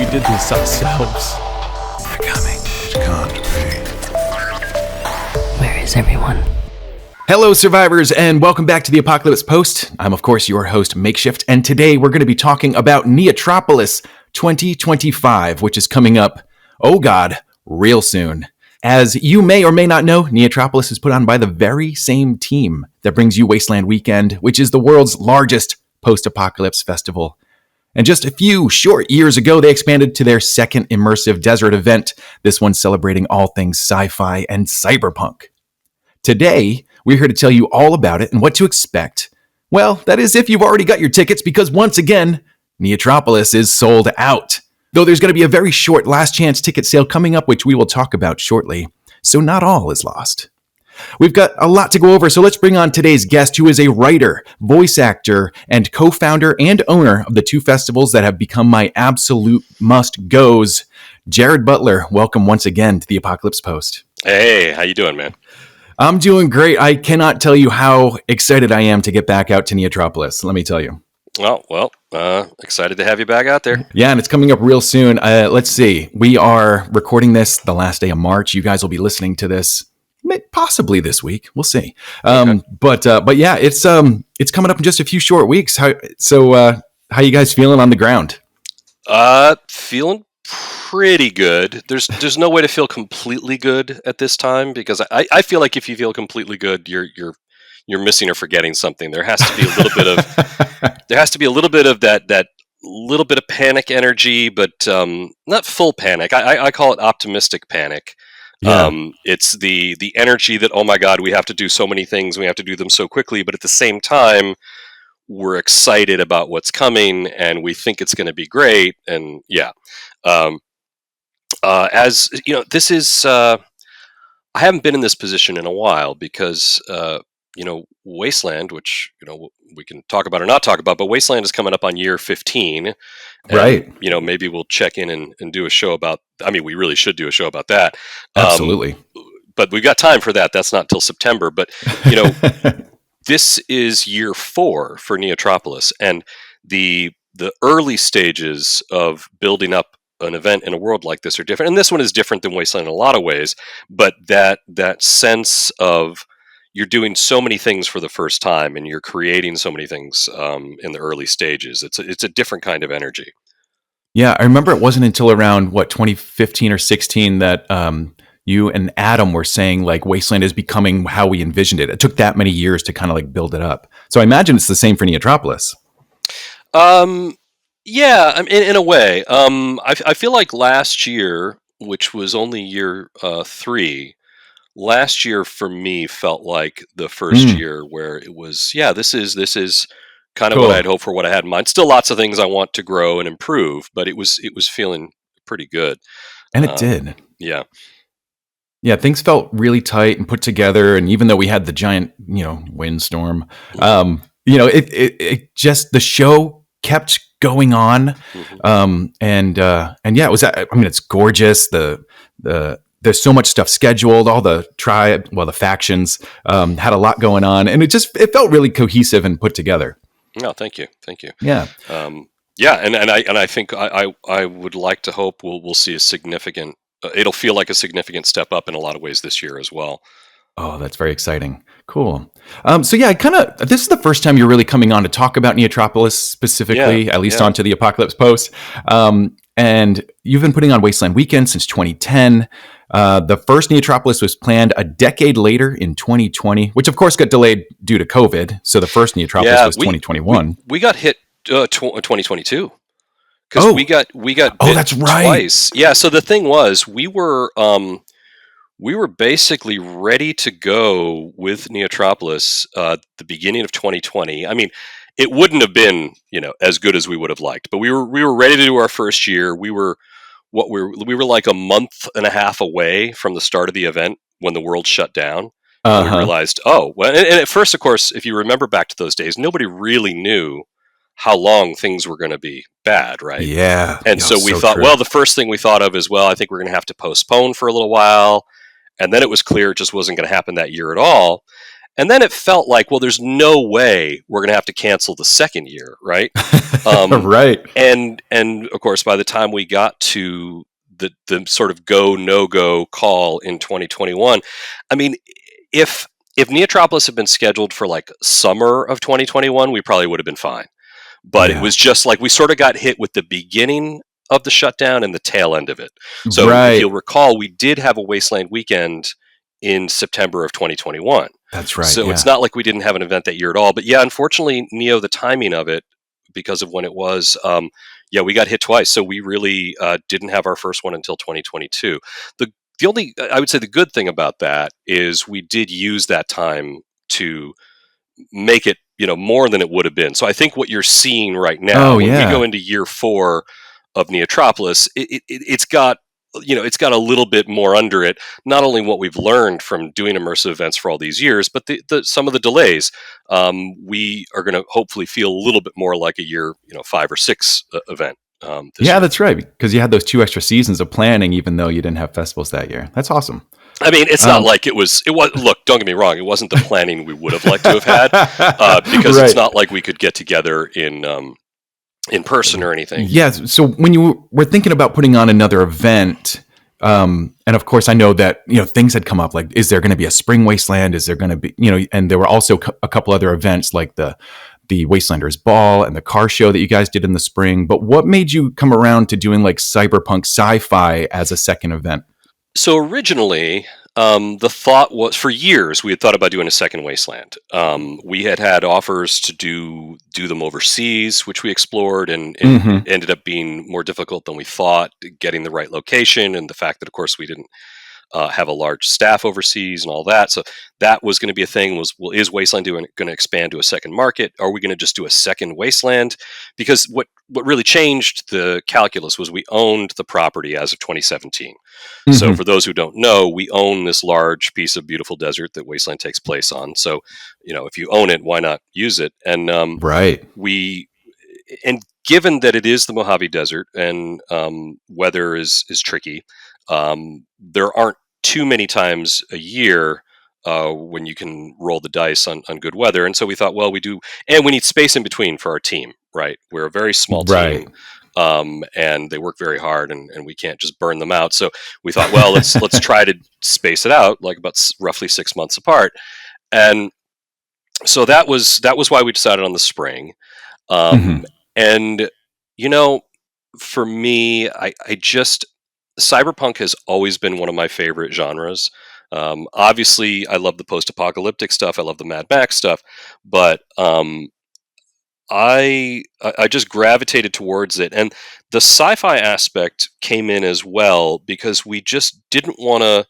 did this ourselves. They're coming. It's gone to be. Where is everyone? Hello, survivors, and welcome back to the Apocalypse Post. I'm, of course, your host, Makeshift, and today we're going to be talking about Neotropolis 2025, which is coming up, oh god, real soon. As you may or may not know, Neotropolis is put on by the very same team that brings you Wasteland Weekend, which is the world's largest post-apocalypse festival. And just a few short years ago, they expanded to their second immersive desert event, this one celebrating all things sci-fi and cyberpunk. Today, we're here to tell you all about it and what to expect. Well, that is if you've already got your tickets, because once again, Neotropolis is sold out. Though there's going to be a very short last chance ticket sale coming up, which we will talk about shortly. So not all is lost. We've got a lot to go over, so let's bring on today's guest, who is a writer, voice actor, and co-founder and owner of the two festivals that have become my absolute must-goes. Jared Butler, welcome once again to the Apocalypse Post. Hey, how you doing, man? I'm doing great. I cannot tell you how excited I am to get back out to Neotropolis, let me tell you. Well, excited to have you back out there. Yeah, and it's coming up real soon. Let's see. We are recording this the last day of March. You guys will be listening to this possibly this week. We'll see. Okay. But yeah, it's coming up in just a few short weeks. How you guys feeling on the ground? Feeling pretty good. There's no way to feel completely good at this time, because I feel like if you feel completely good, you're missing or forgetting something. There has to be a little bit of that little bit of panic energy, but not full panic. I call it optimistic panic. Yeah. It's the energy that, oh my God, we have to do so many things, we have to do them so quickly, but at the same time, we're excited about what's coming and we think it's going to be great. And yeah, as you know, this is I haven't been in this position in a while because Wasteland, which we can talk about or not talk about, but Wasteland is coming up on year 15. And, right. Maybe we'll check in and do a show about. I mean, we really should do a show about that. Absolutely. But we've got time for that. That's not till September. But this is year 4 for Neotropolis, and the early stages of building up an event in a world like this are different. And this one is different than Wasteland in a lot of ways. But that sense of you're doing so many things for the first time, and you're creating so many things in the early stages. It's a different kind of energy. Yeah, I remember it wasn't until around 2015 or 16 that you and Adam were saying like Wasteland is becoming how we envisioned it. It took that many years to kind of like build it up. So I imagine it's the same for Neotropolis. Yeah, I mean, in a way. I feel like last year, which was only year 3. Last year for me felt like the first year where it was, this is kind of cool. What I had hoped for, what I had in mind. Still lots of things I want to grow and improve, but it was feeling pretty good. And it did. Yeah. Yeah, things felt really tight and put together. And even though we had the giant, windstorm, it just, the show kept going on. And yeah, it was, it's gorgeous. There's so much stuff scheduled. All the the factions had a lot going on, and it felt really cohesive and put together. No, thank you. Yeah, and I think I would like to hope we'll see a significant. It'll feel like a significant step up in a lot of ways this year as well. Oh, that's very exciting. Cool. So yeah, this is the first time you're really coming on to talk about Neotropolis specifically, at least onto the Apocalypse Post. And you've been putting on Wasteland Weekend since 2010. The first Neotropolis was planned a decade later in 2020, which of course got delayed due to COVID. So the first Neotropolis was 2021. We got hit 2022 because we got bit that's right. Twice. Yeah. So the thing was, we were basically ready to go with Neotropolis the beginning of 2020. I mean, it wouldn't have been as good as we would have liked, but we were ready to do our first year. We were like a month and a half away from the start of the event when the world shut down. We realized, and at first, of course, if you remember back to those days, nobody really knew how long things were going to be bad, right? Yeah. And so we thought, the first thing we thought of is, I think we're going to have to postpone for a little while. And then it was clear it just wasn't going to happen that year at all. And then it felt like, well, there's no way we're going to have to cancel the second year, right? Right. And of course, by the time we got to the sort of go no go call in 2021, I mean, if Neotropolis had been scheduled for like summer of 2021, we probably would have been fine. But it was just like we sort of got hit with the beginning of the shutdown and the tail end of it. So if you'll recall, we did have a Wasteland weekend in September of 2021. That's right. So it's not like we didn't have an event that year at all. But yeah, unfortunately, Neo, the timing of it, because of when it was, we got hit twice. So we really didn't have our first one until 2022. The only, I would say the good thing about that is we did use that time to make it, more than it would have been. So I think what you're seeing right now, when we go into year 4 of Neotropolis, it's got, it's got a little bit more under it. Not only what we've learned from doing immersive events for all these years, but some of the delays. We are going to hopefully feel a little bit more like a year, 5 or 6 event. Yeah, that's right. Because you had those 2 extra seasons of planning, even though you didn't have festivals that year. That's awesome. I mean, it's not like it was. Look, don't get me wrong. It wasn't the planning we would have liked to have had, because it's not like we could get together in person or anything. Yeah. So when you were thinking about putting on another event, and of course I know that, things had come up like, is there going to be a spring Wasteland? Is there going to be, and there were also a couple other events like the Wastelanders Ball and the car show that you guys did in the spring. But what made you come around to doing like cyberpunk sci-fi as a second event? So originally, the thought was, for years, we had thought about doing a second Wasteland. We had offers to do them overseas, which we explored, and it ended up being more difficult than we thought, getting the right location, and the fact that, of course, we didn't have a large staff overseas and all that. So that was going to be a thing. Is Wasteland going to expand to a second market? Are we going to just do a second Wasteland? Because what really changed the calculus was we owned the property as of 2017. So for those who don't know, we own this large piece of beautiful desert that Wasteland takes place on. So, if you own it, why not use it? And and given that it is the Mojave Desert and weather is tricky, there aren't too many times a year when you can roll the dice on good weather. And so we thought, well, we do, and we need space in between for our team, right? We're a very small team, and they work very hard, and we can't just burn them out. So we thought, well, let's try to space it out, like about roughly 6 months apart. And so that was why we decided on the spring. And, for me, I just, cyberpunk has always been one of my favorite genres. Obviously, I love the post-apocalyptic stuff. I love the Mad Max stuff, but I just gravitated towards it, and the sci-fi aspect came in as well because we just didn't want to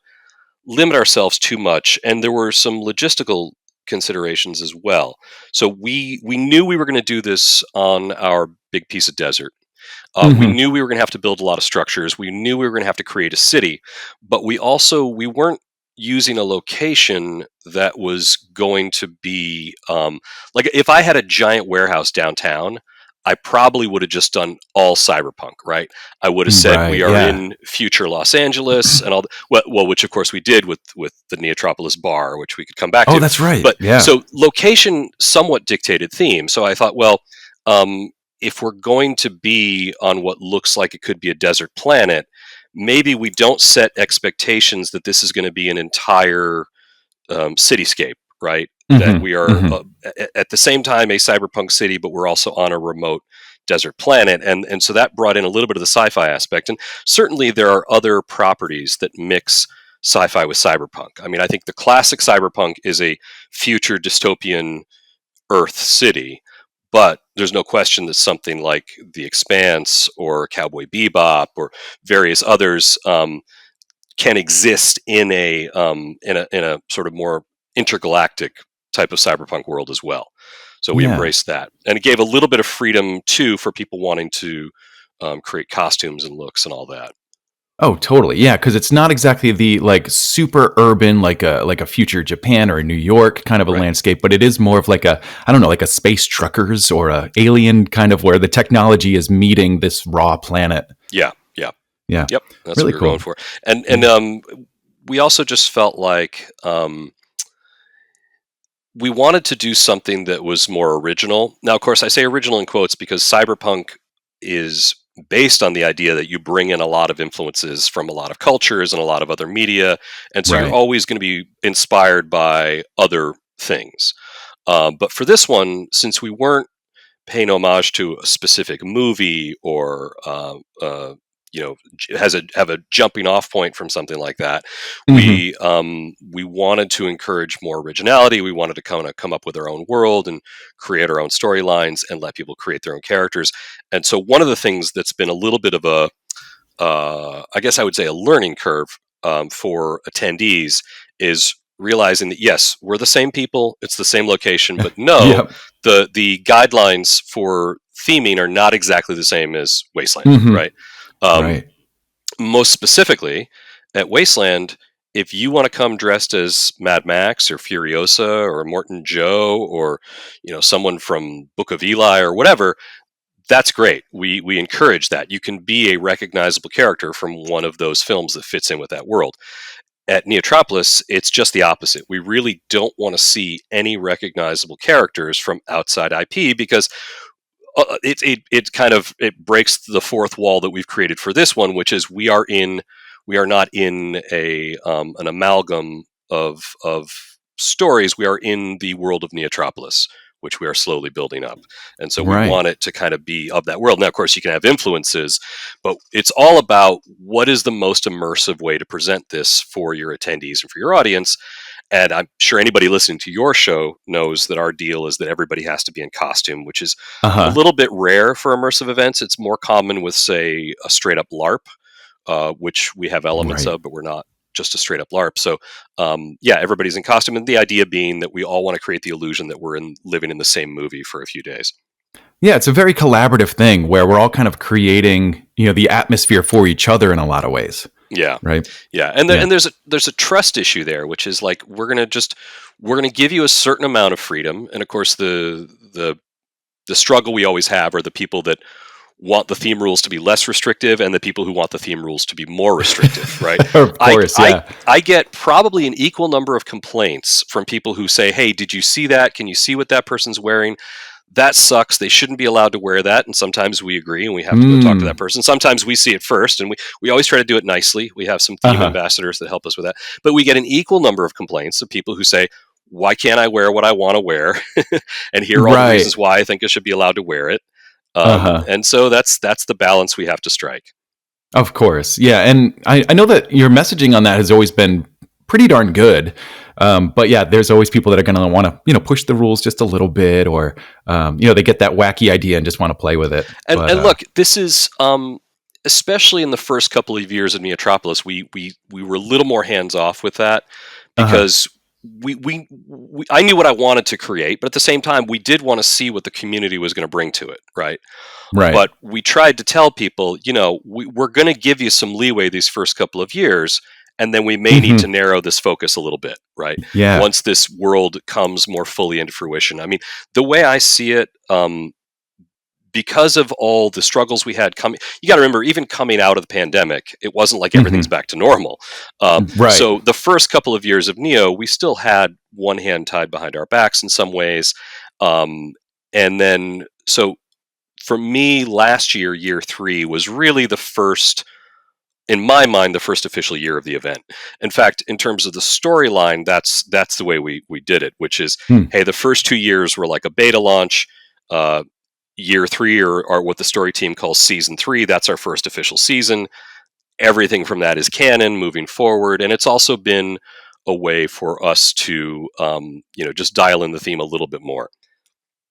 limit ourselves too much, and there were some logistical considerations as well. So we knew we were going to do this on our big piece of desert. We knew we were going to have to build a lot of structures. We knew we were going to have to create a city, but we weren't using a location that was going to be like, if I had a giant warehouse downtown, I probably would have just done all cyberpunk, right? I would have said we are in future Los Angeles and all well, which of course we did with the Neotropolis bar, which we could come back to. Oh, that's right. But so location somewhat dictated theme. So I thought, well, if we're going to be on what looks like it could be a desert planet, maybe we don't set expectations that this is going to be an entire cityscape, right? That we are at the same time a cyberpunk city, but we're also on a remote desert planet. And so that brought in a little bit of the sci-fi aspect. And certainly there are other properties that mix sci-fi with cyberpunk. I mean, I think the classic cyberpunk is a future dystopian Earth city. But there's no question that something like The Expanse or Cowboy Bebop or various others can exist in a sort of more intergalactic type of cyberpunk world as well. So we embraced that, and it gave a little bit of freedom too for people wanting to create costumes and looks and all that. Oh, totally. Yeah, because it's not exactly the like super urban, like a future Japan or a New York kind of a landscape, but it is more of like a, I don't know, like a space truckers or a alien kind of where the technology is meeting this raw planet. Yeah. Yep. That's really what we're cool. going for. And we also just felt like we wanted to do something that was more original. Now, of course, I say original in quotes because cyberpunk is based on the idea that you bring in a lot of influences from a lot of cultures and a lot of other media, and so you're always going to be inspired by other things. But for this one, since we weren't paying homage to a specific movie or have a jumping off point from something like that, we wanted to encourage more originality. We wanted to come up with our own world and create our own storylines and let people create their own characters. And so one of the things that's been a little bit of a I guess I would say a learning curve for attendees is realizing that yes, we're the same people, it's the same location, but no, the guidelines for theming are not exactly the same as Wasteland, right? Most specifically, at Wasteland, if you want to come dressed as Mad Max or Furiosa or Morton Joe or someone from Book of Eli or whatever, that's great. We encourage that. You can be a recognizable character from one of those films that fits in with that world. At Neotropolis, it's just the opposite. We really don't want to see any recognizable characters from outside IP because it breaks the fourth wall that we've created for this one, which is we are not in an amalgam of stories. We are in the world of Neotropolis, which we are slowly building up. And so we want it to kind of be of that world. Now, of course, you can have influences, but it's all about what is the most immersive way to present this for your attendees and for your audience. And I'm sure anybody listening to your show knows that our deal is that everybody has to be in costume, which is a little bit rare for immersive events. It's more common with, say, a straight up LARP, which we have elements of, but we're not just a straight up LARP. So everybody's in costume, and the idea being that we all want to create the illusion that we're living in the same movie for a few days. Yeah, it's a very collaborative thing where we're all kind of creating, the atmosphere for each other in a lot of ways. Yeah. Right. Yeah. And there's a trust issue there, which is like, we're going to give you a certain amount of freedom. And of course the struggle we always have are the people that want the theme rules to be less restrictive and the people who want the theme rules to be more restrictive, right? Of course, I get probably an equal number of complaints from people who say, hey, did you see that? Can you see what that person's wearing? That sucks. They shouldn't be allowed to wear that. And sometimes we agree and we have to go talk to that person. Sometimes we see it first, and we always try to do it nicely. We have some theme ambassadors that help us with that. But we get an equal number of complaints of people who say, why can't I wear what I want to wear? And here are all the reasons why I think I should be allowed to wear it. And so that's the balance we have to strike. Of course. Yeah. And I know that your messaging on that has always been pretty darn good. But yeah, there's always people that are going to want to, push the rules just a little bit, or, they get that wacky idea and just want to play with it. And look, this is, especially in the first couple of years of Neotropolis, we were a little more hands off with that because I knew what I wanted to create, but at the same time, we did want to see what the community was going to bring to it. Right. But we tried to tell people, we're going to give you some leeway these first couple of years, and then we may need to narrow this focus a little bit, right? Yeah. Once this world comes more fully into fruition. I mean, the way I see it, because of all the struggles we had coming, you got to remember, even coming out of the pandemic, it wasn't like everything's back to normal. So the first couple of years of Neo, we still had one hand tied behind our backs in some ways. And then, so for me, last year, year 3, was really the first, in my mind, the first official year of the event. In fact, in terms of the storyline, that's the way we did it, which is, hey, the first 2 years were like a beta launch. Year 3 or what the story team calls season 3. That's our first official season. Everything from that is canon moving forward. And it's also been a way for us to, just dial in the theme a little bit more.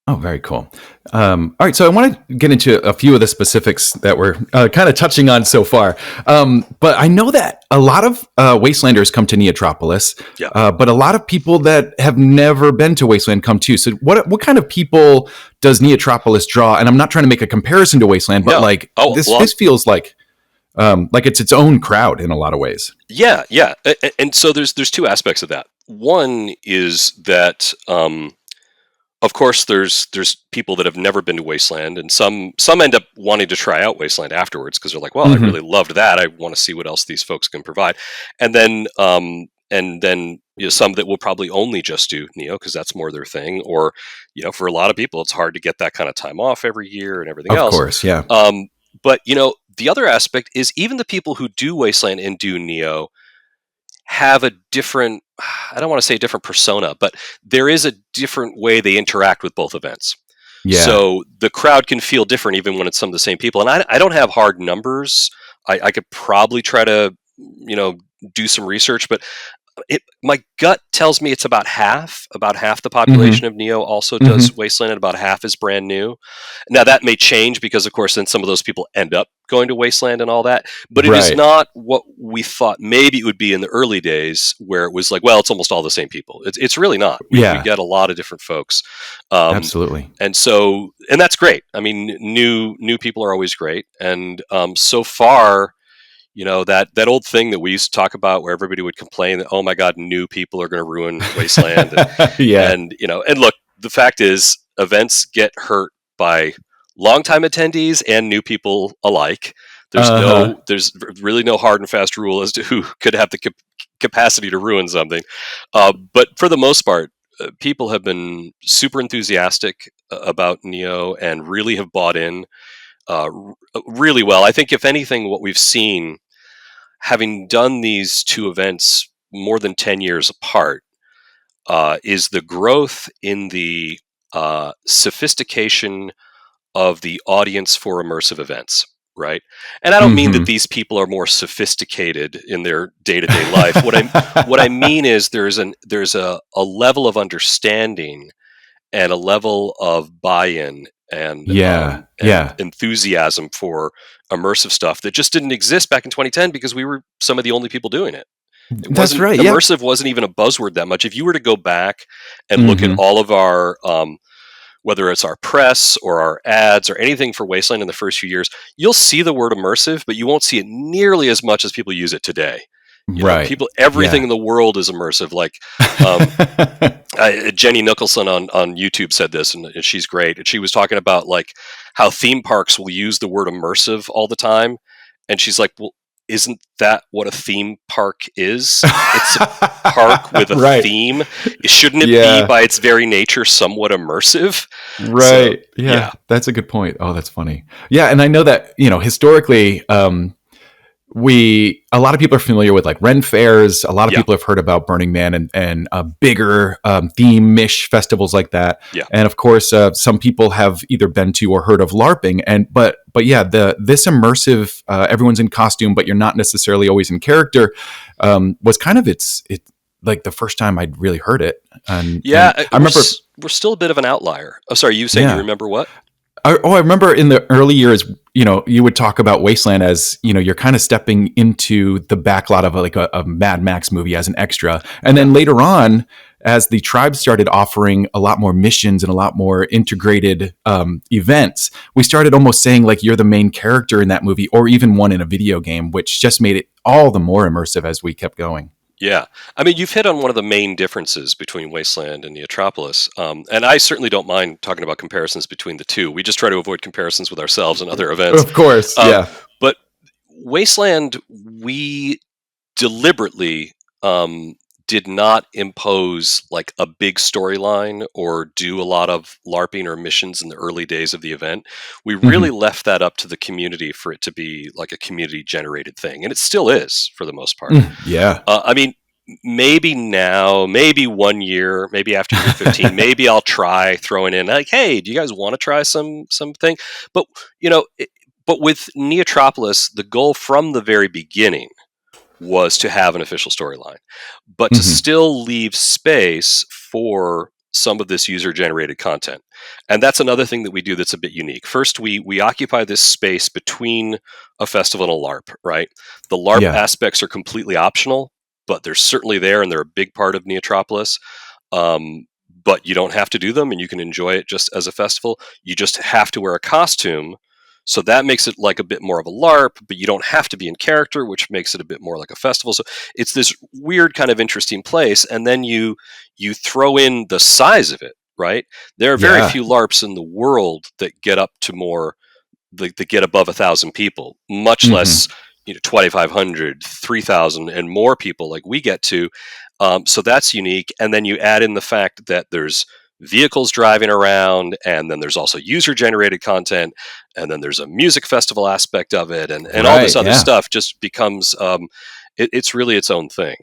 Oh, very cool. All right. So I want to get into a few of the specifics that we're kind of touching on so far. But I know that a lot of Wastelanders come to Neotropolis, but a lot of people that have never been to Wasteland come too. So what kind of people does Neotropolis draw? And I'm not trying to make a comparison to Wasteland, but this feels like it's its own crowd in a lot of ways. Yeah. And so there's 2 aspects of that. One is that, of course, there's people that have never been to Wasteland, and some end up wanting to try out Wasteland afterwards because they're like, well, I really loved that. I want to see what else these folks can provide. And then and then some that will probably only just do Neo because that's more their thing. Or for a lot of people, it's hard to get that kind of time off every year and everything else. Of course, yeah. But the other aspect is even the people who do Wasteland and do Neo have a different, I don't want to say different persona, but there is a different way they interact with both events. Yeah. So the crowd can feel different even when it's some of the same people. And I don't have hard numbers. I could probably try to, do some research, but my gut tells me it's about half the population of Neo also does Wasteland, and about half is brand new. Now that may change because of course then some of those people end up going to Wasteland and all that, but it is not what we thought maybe it would be in the early days where it was like, well, it's almost all the same people. It's really not. We get a lot of different folks. Absolutely. And that's great. I mean, new people are always great. And so far, that old thing that we used to talk about where everybody would complain that, oh my God, new people are going to ruin Wasteland. And look, the fact is events get hurt by longtime attendees and new people alike. There's really no hard and fast rule as to who could have the capacity to ruin something. But for the most part, people have been super enthusiastic about Neo and really have bought in really well. I think if anything, what we've seen, having done these two events more than 10 years apart, is the growth in the sophistication of the audience for immersive events, right? And I don't mean that these people are more sophisticated in their day-to-day life. What I mean is there's a level of understanding and a level of buy-in and enthusiasm for immersive stuff that just didn't exist back in 2010 because we were some of the only people doing it. That's right. Immersive wasn't even a buzzword that much. If you were to go back and look at all of our, whether it's our press or our ads or anything for Wasteland in the first few years, you'll see the word immersive, but you won't see it nearly as much as people use it today. Everything in the world is immersive. Like Jenny Nicholson on YouTube said this, and she's great. And she was talking about like how theme parks will use the word immersive all the time, and she's like, "Well, isn't that what a theme park is? It's a park with a theme. Shouldn't it be by its very nature somewhat immersive?" Right. So, that's a good point. Oh, that's funny. Yeah, and I know that historically. A lot of people are familiar with like Ren fairs. A lot of people have heard about Burning Man and bigger theme-ish festivals like that. Yeah. And of course, some people have either been to or heard of LARPing. But this immersive, everyone's in costume, but you're not necessarily always in character, was kind of it's like the first time I'd really heard it. And I remember we're still a bit of an outlier. Oh, sorry, you saying you remember what? I remember in the early years, you would talk about Wasteland as, you're kind of stepping into the backlot of a Mad Max movie as an extra. And then later on, as the tribe started offering a lot more missions and a lot more integrated events, we started almost saying like you're the main character in that movie or even one in a video game, which just made it all the more immersive as we kept going. Yeah. I mean, you've hit on one of the main differences between Wasteland and Neotropolis. And I certainly don't mind talking about comparisons between the two. We just try to avoid comparisons with ourselves and other events. Of course, But Wasteland, we deliberately did not impose like a big storyline or do a lot of LARPing or missions in the early days of the event. We really left that up to the community for it to be like a community generated thing. And it still is for the most part. I mean, maybe now, maybe 1 year, maybe after year 15, maybe I'll try throwing in like, hey, do you guys want to try something? But, but with Neotropolis, the goal from the very beginning was to have an official storyline, but to still leave space for some of this user-generated content. And that's another thing that we do that's a bit unique. First, we occupy this space between a festival and a LARP, right? The LARP aspects are completely optional, but they're certainly there, and they're a big part of Neotropolis. But you don't have to do them, and you can enjoy it just as a festival. You just have to wear a costume. So that makes it like a bit more of a LARP, but you don't have to be in character, which makes it a bit more like a festival. So it's this weird kind of interesting place. And then you throw in the size of it, right? There are very few LARPs in the world that get up to more, that get above 1,000 people, much less 2,500, 3,000 and more people like we get to. So that's unique. And then you add in the fact that there's vehicles driving around, and then there's also user-generated content, and then there's a music festival aspect of it, and all this other stuff just becomes it's really its own thing.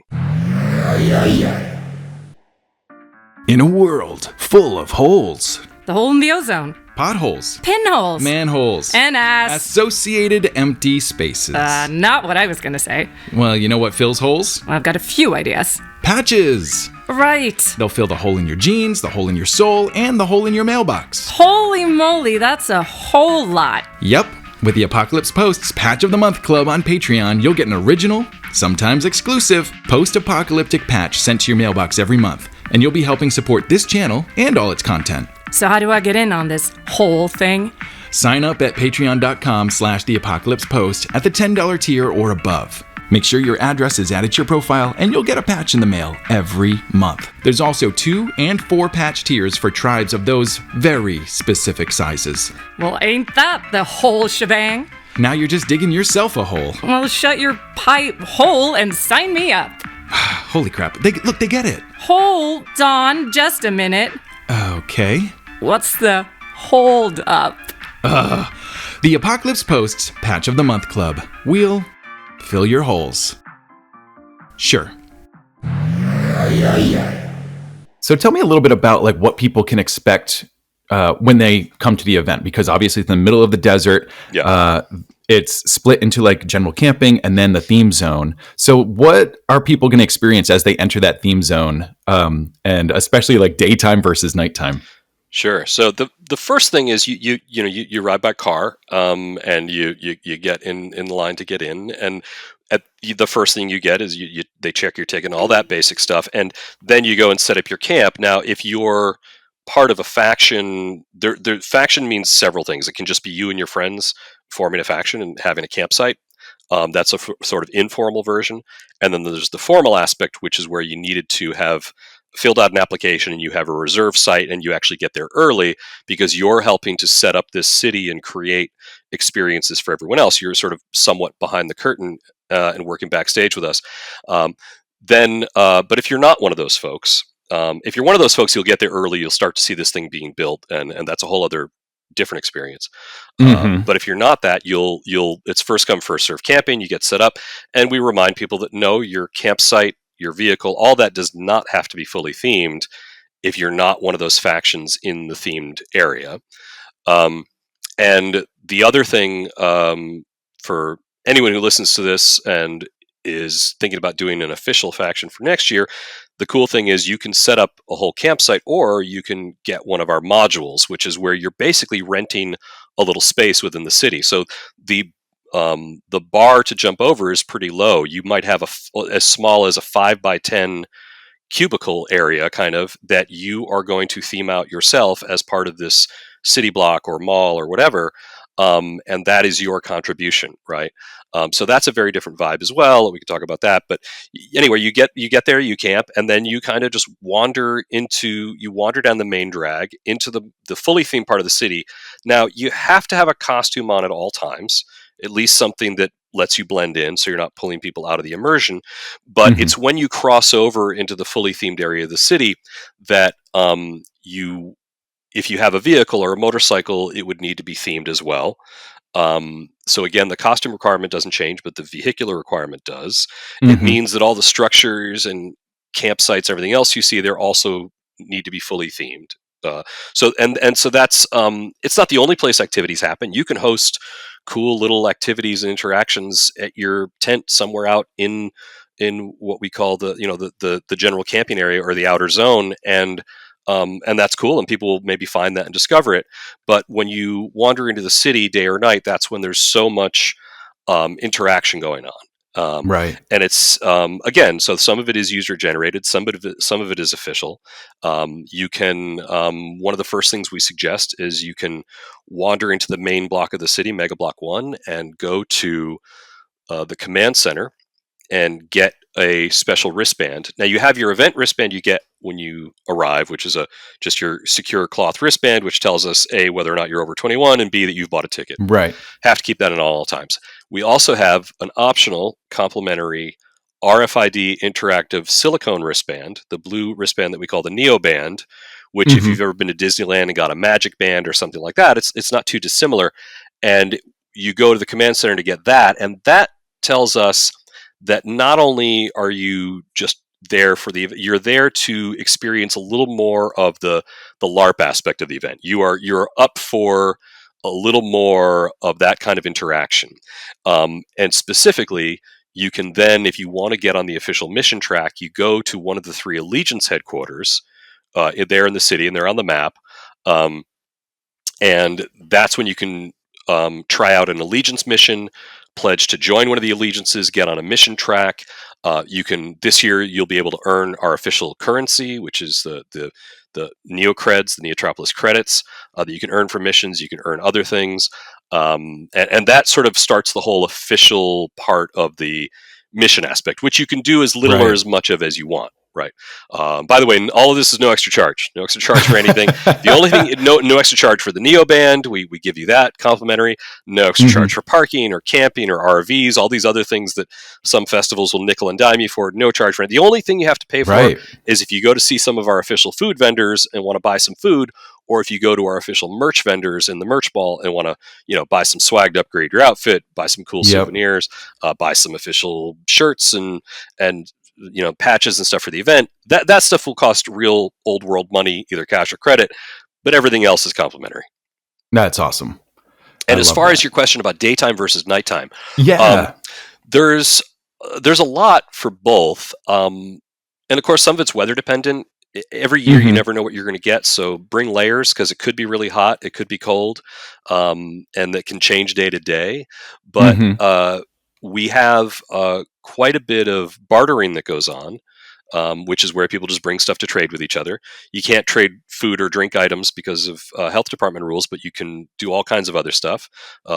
In a world full of holes, The hole in the ozone. potholes, Pinholes. manholes, And ass. associated empty spaces. Not what I was going to say. Well, you know what fills holes? Well, I've got a few ideas. Patches. Right. They'll fill the hole in your jeans, the hole in your soul, and the hole in your mailbox. Holy moly, that's a whole lot. Yep. With the Apocalypse Post's Patch of the Month Club on Patreon, you'll get an original, sometimes exclusive, post-apocalyptic patch sent to your mailbox every month, and you'll be helping support this channel and all its content. So how do I get in on this whole thing? Sign up at patreon.com/theapocalypsepost at the $10 tier or above. Make sure your address is added to your profile, and you'll get a patch in the mail every month. There's also 2 and 4 patch tiers for tribes of those very specific sizes. Well, ain't that the whole shebang? Now you're just digging yourself a hole. Well, shut your pipe hole and sign me up. Holy crap. They get it. Hold on just a minute. Okay. What's the hold up? The Apocalypse Post's Patch of the Month Club. We'll fill your holes. Sure. So tell me a little bit about like what people can expect when they come to the event, because obviously it's in the middle of the desert. Yeah. It's split into like general camping and then the theme zone. So what are people going to experience as they enter that theme zone, and especially like daytime versus nighttime? Sure. So the first thing is you ride by car, and you get in line to get in, and the first thing you get is they check your ticket and all that basic stuff, and then you go and set up your camp. Now, if you're part of a faction, the faction means several things. It can just be you and your friends forming a faction and having a campsite. That's a sort of informal version, and then there's the formal aspect, which is where you needed to have filled out an application and you have a reserve site and you actually get there early because you're helping to set up this city and create experiences for everyone else. You're sort of somewhat behind the curtain and working backstage with us. But if you're not one of those folks, if you're one of those folks, you'll get there early. You'll start to see this thing being built, and that's a whole other different experience. But if you're not that, it's first come first serve camping. You get set up, and we remind people that no, your campsite, your vehicle, all that does not have to be fully themed if you're not one of those factions in the themed area. And the other thing, for anyone who listens to this and is thinking about doing an official faction for next year, the cool thing is you can set up a whole campsite, or you can get one of our modules, which is where you're basically renting a little space within the city. So the bar to jump over is pretty low. You might have as small as a 5x10 cubicle area, kind of, that you are going to theme out yourself as part of this city block or mall or whatever. And that is your contribution, right? So that's a very different vibe as well. We could talk about that, but anyway, you get there, you camp, and then you kind of just wander down the main drag into the fully themed part of the city. Now, you have to have a costume on at all times, at least something that lets you blend in so you're not pulling people out of the immersion. But it's when you cross over into the fully themed area of the city that if you have a vehicle or a motorcycle, it would need to be themed as well. So again, the costume requirement doesn't change, but the vehicular requirement does. It means that all the structures and campsites, everything else you see there, also need to be fully themed. So that's it's not the only place activities happen. You can host cool little activities and interactions at your tent somewhere out in what we call the general camping area or the outer zone, and that's cool, and people will maybe find that and discover it. But when you wander into the city day or night, that's when there's so much interaction going on. Right. And it's again, so some of it is user generated, some of it is official. You can one of the first things we suggest is you can wander into the main block of the city, Mega Block 1, and go to the command center and get a special wristband. Now, you have your event wristband you get when you arrive, which is just your secure cloth wristband, which tells us A, whether or not you're over 21, and B, that you've bought a ticket. Right. Have to keep that in all times. We also have an optional complimentary RFID interactive silicone wristband, the blue wristband that we call the Neo Band, which if you've ever been to Disneyland and got a Magic Band or something like that, it's not too dissimilar. And you go to the command center to get that, and that tells us that not only are you just there for the event, you're there to experience a little more of the LARP aspect of the event. You're up for a little more of that kind of interaction, and specifically, you can then, if you want to get on the official mission track, you go to one of the 3 Allegiance headquarters there in the city, and they're on the map, and that's when you can try out an Allegiance mission, pledge to join one of the Allegiances, get on a mission track. This year you'll be able to earn our official currency, which is the Neocreds, the Neotropolis credits that you can earn for missions. You can earn other things, and that sort of starts the whole official part of the mission aspect, which you can do as little or as much of as you want. Right. By the way, all of this is no extra charge. No extra charge for anything. The only thing, no extra charge for the Neo Band. We give you that complimentary. No extra charge for parking or camping or RVs. All these other things that some festivals will nickel and dime you for. No charge for it. The only thing you have to pay for is if you go to see some of our official food vendors and want to buy some food, or if you go to our official merch vendors in the merch ball and want to, buy some swag to upgrade your outfit, buy some cool souvenirs, buy some official shirts and patches and stuff for the event. That stuff will cost real old world money, either cash or credit, but everything else is complimentary. That's awesome. And as far as your question about daytime versus nighttime, there's a lot for both. And of course, some of it's weather dependent. Every year, you never know what you're going to get. So bring layers, because it could be really hot, it could be cold, and that can change day to day. But we have quite a bit of bartering that goes on, which is where people just bring stuff to trade with each other. You can't trade food or drink items because of health department rules, but you can do all kinds of other stuff.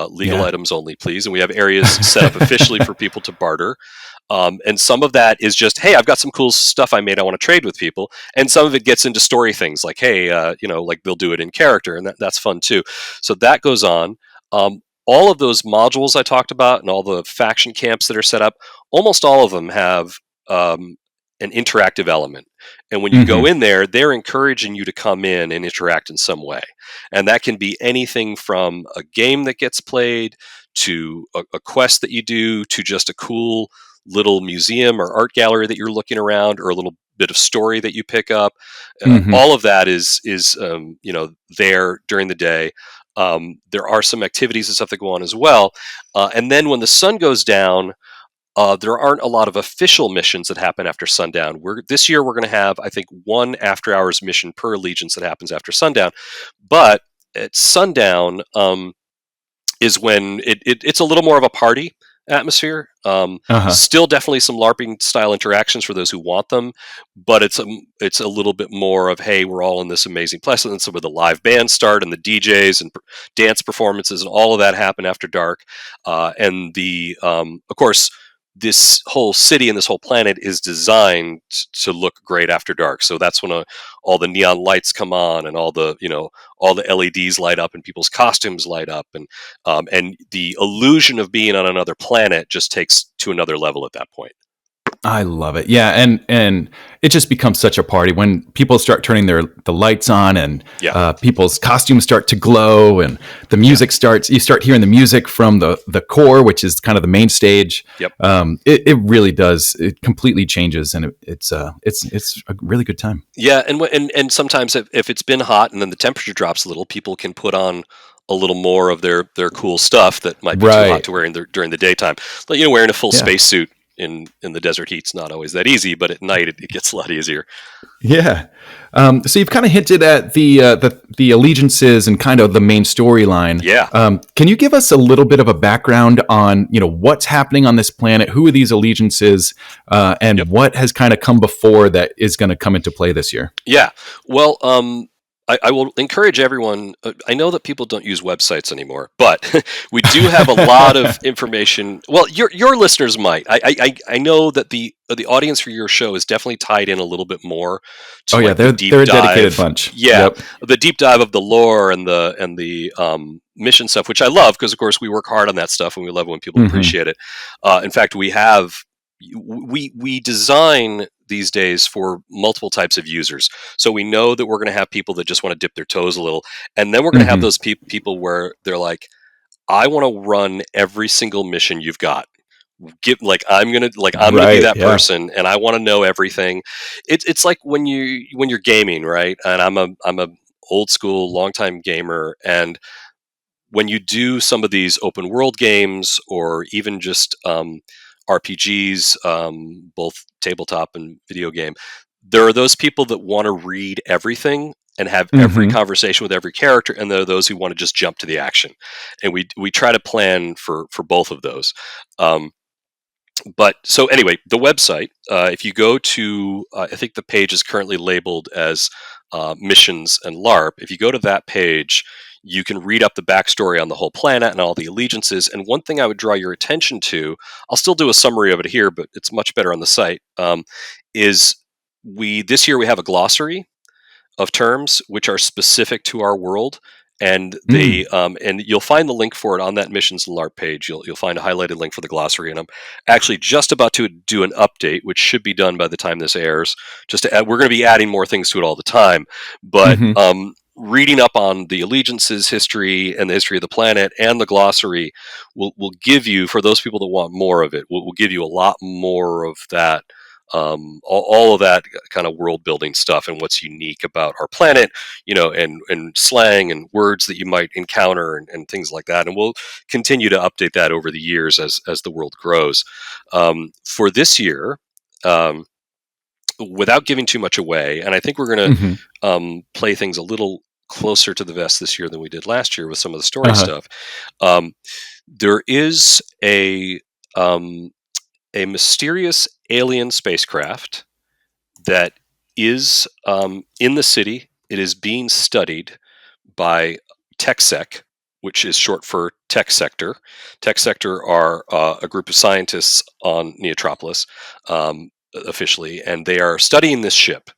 Legal items only, please. And we have areas set up officially for people to barter. And some of that is just, hey, I've got some cool stuff I made, I want to trade with people. And some of it gets into story things like, hey, like they'll do it in character, and that's fun too. So that goes on. All of those modules I talked about and all the faction camps that are set up, almost all of them have an interactive element. And when you go in there, they're encouraging you to come in and interact in some way. And that can be anything from a game that gets played to a quest that you do to just a cool little museum or art gallery that you're looking around, or a little bit of story that you pick up. All of that is there during the day. There are some activities and stuff that go on as well. And then when the sun goes down, there aren't a lot of official missions that happen after sundown. This year we're going to have, I think, 1 after-hours mission per allegiance that happens after sundown. But at sundown is when it's a little more of a party atmosphere. Still definitely some LARPing style interactions for those who want them, but it's a little bit more of, hey, we're all in this amazing place. And so where the live bands start and the DJs and dance performances and all of that happen after dark. And of course, this whole city and this whole planet is designed to look great after dark. So that's when all the neon lights come on and all the LEDs light up and people's costumes light up, and the illusion of being on another planet just takes to another level at that point. I love it. Yeah, and it just becomes such a party when people start turning the lights on, and people's costumes start to glow, and the music starts. You start hearing the music from the core, which is kind of the main stage. Yep. It really does. It completely changes, and it's a really good time. Yeah, and sometimes if it's been hot and then the temperature drops a little, people can put on a little more of their cool stuff that might be too hot to wear during the daytime. Like, wearing a full spacesuit in the desert heat's not always that easy, but at night it gets a lot easier. Yeah. So you've kind of hinted at the allegiances and kind of the main storyline. Yeah. Can you give us a little bit of a background on, what's happening on this planet? Who are these allegiances? And what has kind of come before that is going to come into play this year? Yeah. Well, I will encourage everyone. I know that people don't use websites anymore, but we do have a lot of information. Well, your listeners might. I know that the audience for your show is definitely tied in a little bit more to they're a dedicated bunch. Yeah, the deep dive of the lore and the mission stuff, which I love because, of course, we work hard on that stuff and we love it when people appreciate it. In fact, we have we design these days for multiple types of users. So we know that we're going to have people that just want to dip their toes a little, and then we're going to have those people where they're like, I want to run every single mission you've got. I'm gonna be that person, and I want to know everything. It's like when you're gaming, right? And I'm a old school, longtime gamer, and when you do some of these open world games or even just RPGs, both tabletop and video game, there are those people that want to read everything and have every conversation with every character, and there are those who want to just jump to the action. And we try to plan for both of those. But so anyway, the website, if you go to, I think the page is currently labeled as missions and LARP. If you go to that page, you can read up the backstory on the whole planet and all the allegiances. And one thing I would draw your attention to, I'll still do a summary of it here, but it's much better on the site, is this year we have a glossary of terms which are specific to our world. And they and you'll find the link for it on that missions and LARP page. You'll find a highlighted link for the glossary, and I'm actually just about to do an update, which should be done by the time this airs. We're going to be adding more things to it all the time, but reading up on the allegiances history and the history of the planet and the glossary will give you, for those people that want more of it, will give you a lot more of that. All of that kind of world building stuff and what's unique about our planet, and slang and words that you might encounter and things like that. And we'll continue to update that over the years as the world grows. For this year, without giving too much away, and I think we're going to play things a little closer to the vest this year than we did last year with some of the story stuff. There is a mysterious alien spacecraft that is in the city. It is being studied by TechSec, which is short for Tech Sector. Tech Sector are a group of scientists on Neotropolis, officially, and they are studying this ship.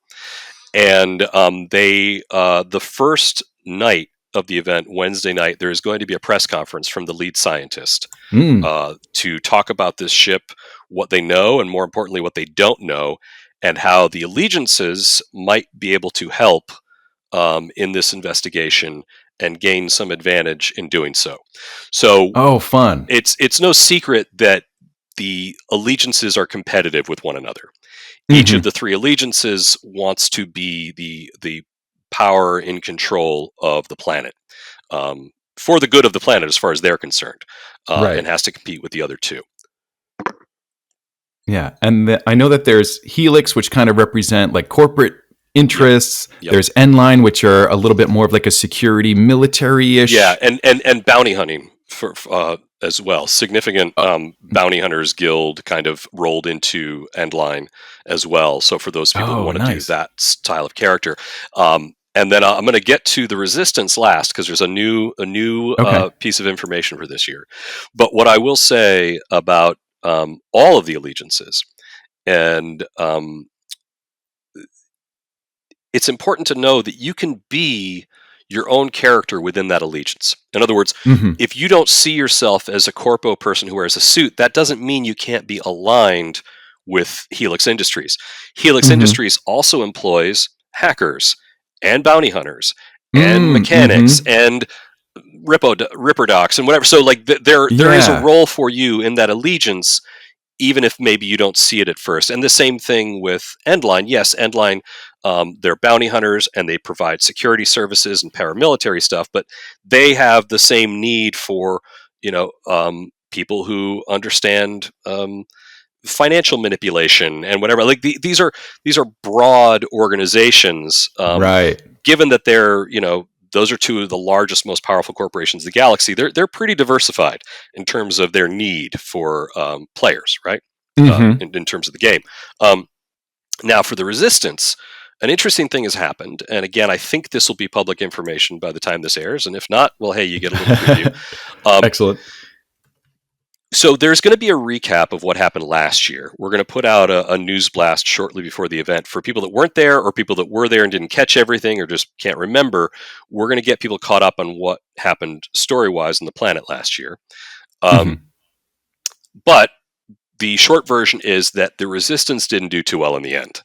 And the first night of the event, Wednesday night, there is going to be a press conference from the lead scientist to talk about this ship, what they know, and more importantly, what they don't know, and how the allegiances might be able to help in this investigation and gain some advantage in doing so. So, fun! It's no secret that the allegiances are competitive with one another. Each of the three allegiances wants to be the power in control of the planet, for the good of the planet as far as they're concerned, and has to compete with the other two. Yeah, and I know that there's Helix, which kind of represent like corporate interests. Yep. There's N-Line, which are a little bit more of like a security, military-ish. Yeah, and bounty hunting for as well. Significant bounty hunters guild kind of rolled into N-Line as well. So for those people who want to do that style of character. And then I'm going to get to the Resistance last because there's a new piece of information for this year. But what I will say about all of the allegiances, and it's important to know that you can be your own character within that allegiance. In other words, if you don't see yourself as a corpo person who wears a suit, that doesn't mean you can't be aligned with Helix Industries. Helix Industries also employs hackers and bounty hunters and mechanics and Ripper docs and whatever. So like there is a role for you in that allegiance, even if maybe you don't see it at first. And the same thing with Endline. Yes, Endline, they're bounty hunters and they provide security services and paramilitary stuff, but they have the same need for, people who understand financial manipulation and whatever. Like these are broad organizations, right? Given that they're, those are two of the largest, most powerful corporations in the galaxy. They're pretty diversified in terms of their need for players, right? In terms of the game. Now, for the Resistance, an interesting thing has happened, and again, I think this will be public information by the time this airs. And if not, well, hey, you get a little preview. Excellent. So there's going to be a recap of what happened last year. We're going to put out a news blast shortly before the event for people that weren't there or people that were there and didn't catch everything or just can't remember. We're going to get people caught up on what happened story-wise on the planet last year. But the short version is that the Resistance didn't do too well in the end.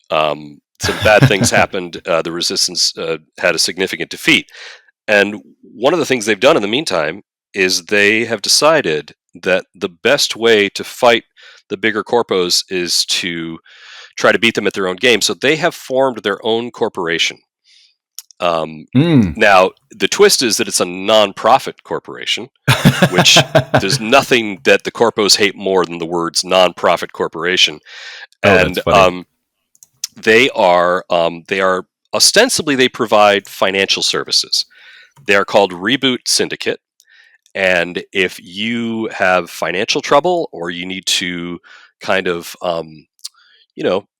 Some bad things happened. The Resistance had a significant defeat. And one of the things they've done in the meantime is they have decided that the best way to fight the bigger corpos is to try to beat them at their own game. So they have formed their own corporation. Now, the twist is that it's a non-profit corporation, which there's nothing that the corpos hate more than the words non-profit corporation. And they are ostensibly, they provide financial services. They are called Reboot Syndicate. And if you have financial trouble or you need to kind of,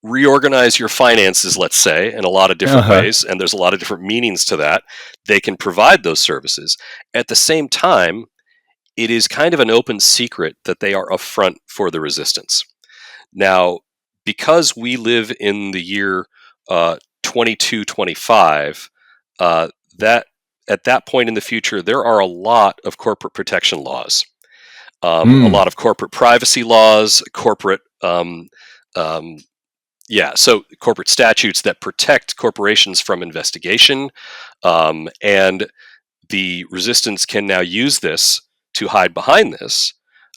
reorganize your finances, let's say, in a lot of different ways, and there's a lot of different meanings to that, they can provide those services. At the same time, it is kind of an open secret that they are a front for the Resistance. Now, because we live in the year 2225, that at that point in the future, there are a lot of corporate protection laws, a lot of corporate privacy laws, corporate corporate statutes that protect corporations from investigation, and the Resistance can now use this to hide behind this.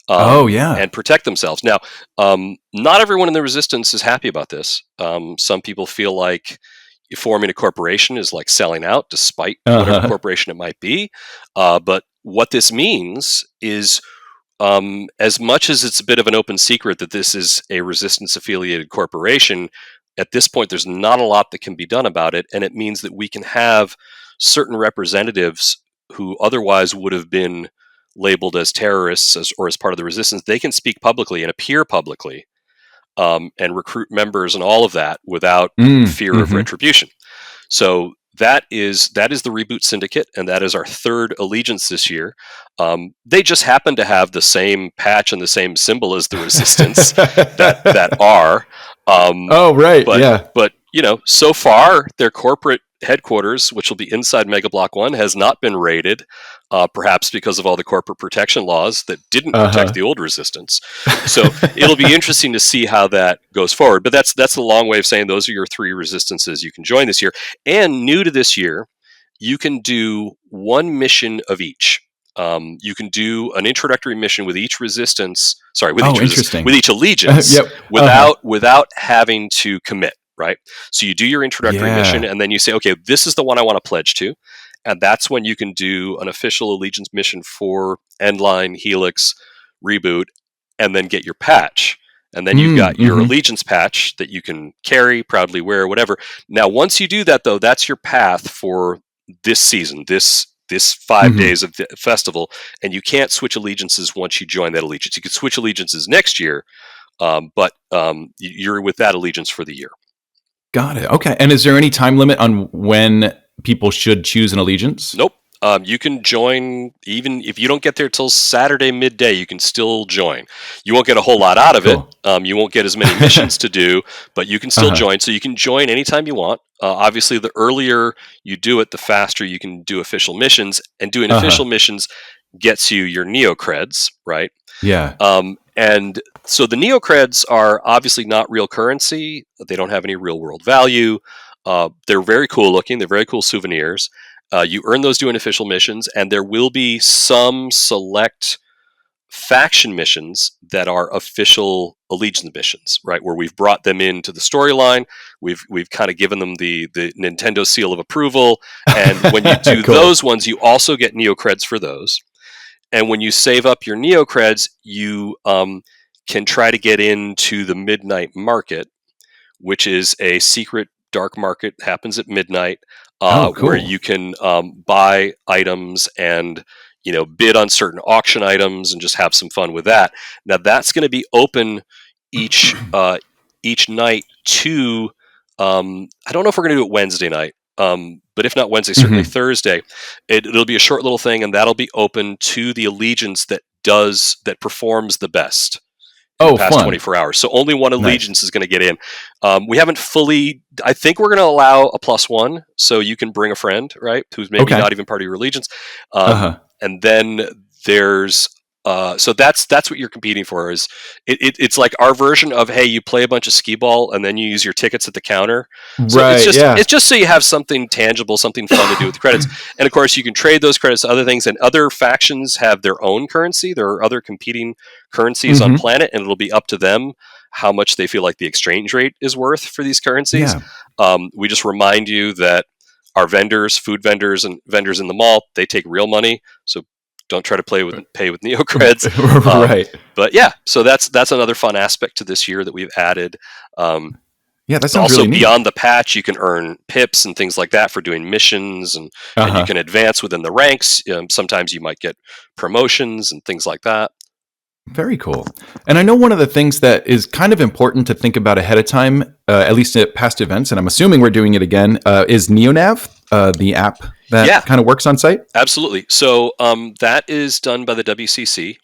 And protect themselves. Now, not everyone in the Resistance is happy about this. Some people feel like forming a corporation is like selling out, despite whatever corporation it might be. But what this means is, as much as it's a bit of an open secret that this is a Resistance-affiliated corporation, at this point there's not a lot that can be done about it, and it means that we can have certain representatives who otherwise would have been labeled as terrorists or as part of the Resistance. They can speak publicly and appear publicly and recruit members and all of that without fear of retribution. So that is the Reboot Syndicate, and that is our third allegiance this year. They just happen to have the same patch and the same symbol as the Resistance that are. But so far their corporate headquarters, which will be inside Mega Block 1, has not been raided, perhaps because of all the corporate protection laws that didn't protect the old Resistance. So it'll be interesting to see how that goes forward. But that's a long way of saying those are your three Resistances you can join this year. And new to this year, you can do one mission of each. You can do an introductory mission with each Resistance. Sorry, with each allegiance, without having to commit. Right. So you do your introductory mission, and then you say, okay, this is the one I want to pledge to. And that's when you can do an official allegiance mission for Endline, Helix, Reboot, and then get your patch. And then you've got your allegiance patch that you can carry, proudly wear, whatever. Now, once you do that, though, that's your path for this season, this 5 days of the festival. And you can't switch allegiances once you join that allegiance. You can switch allegiances next year, but you're with that allegiance for the year. Got it. Okay. And is there any time limit on when people should choose an allegiance? Nope. You can join even if you don't get there till Saturday midday. You can still join. You won't get a whole lot out of it. You won't get as many missions to do, but you can still join. So you can join anytime you want. Obviously, the earlier you do it, the faster you can do official missions. And doing official missions gets you your Neocreds, right? Yeah. And so the Neocreds are obviously not real currency. They don't have any real world value. They're very cool looking. They're very cool souvenirs. You earn those doing official missions, and there will be some select faction missions that are official allegiance missions, right? Where we've brought them into the storyline. We've kind of given them the Nintendo seal of approval. And when you do those ones, you also get Neocreds for those. And when you save up your Neocreds, you can try to get into the Midnight Market, which is a secret dark market, happens at midnight, where you can buy items and bid on certain auction items and just have some fun with that. Now that's going to be open each night to I don't know if we're going to do it Wednesday night. But if not Wednesday, certainly Thursday, it'll be a short little thing, and that'll be open to the allegiance that performs the best in the past 24 hours. So only one allegiance is going to get in. We haven't fully. I think we're going to allow a +1, so you can bring a friend, right, who's maybe not even part of your allegiance. And then there's So that's what you're competing for. Is it's like our version of, hey, you play a bunch of skee ball and then you use your tickets at the counter. So Right, it's just so you have something tangible, something fun to do with the credits. And of course, you can trade those credits to other things. And other factions have their own currency. There are other competing currencies on planet, and it'll be up to them how much they feel like the exchange rate is worth for these currencies. We just remind you that our vendors, food vendors, and vendors in the mall, they take real money. So don't try to pay with NeoCreds. Right. But yeah, so that's another fun aspect to this year that we've added. That sounds also, really neat. beyond the patch, you can earn pips and things like that for doing missions, and you can advance within the ranks. Sometimes you might get promotions and things like that. Very cool. And I know one of the things that is kind of important to think about ahead of time, at least at past events, and I'm assuming we're doing it again, is NeoNav, the app that kind of works on site? Absolutely. So that is done by the WCC,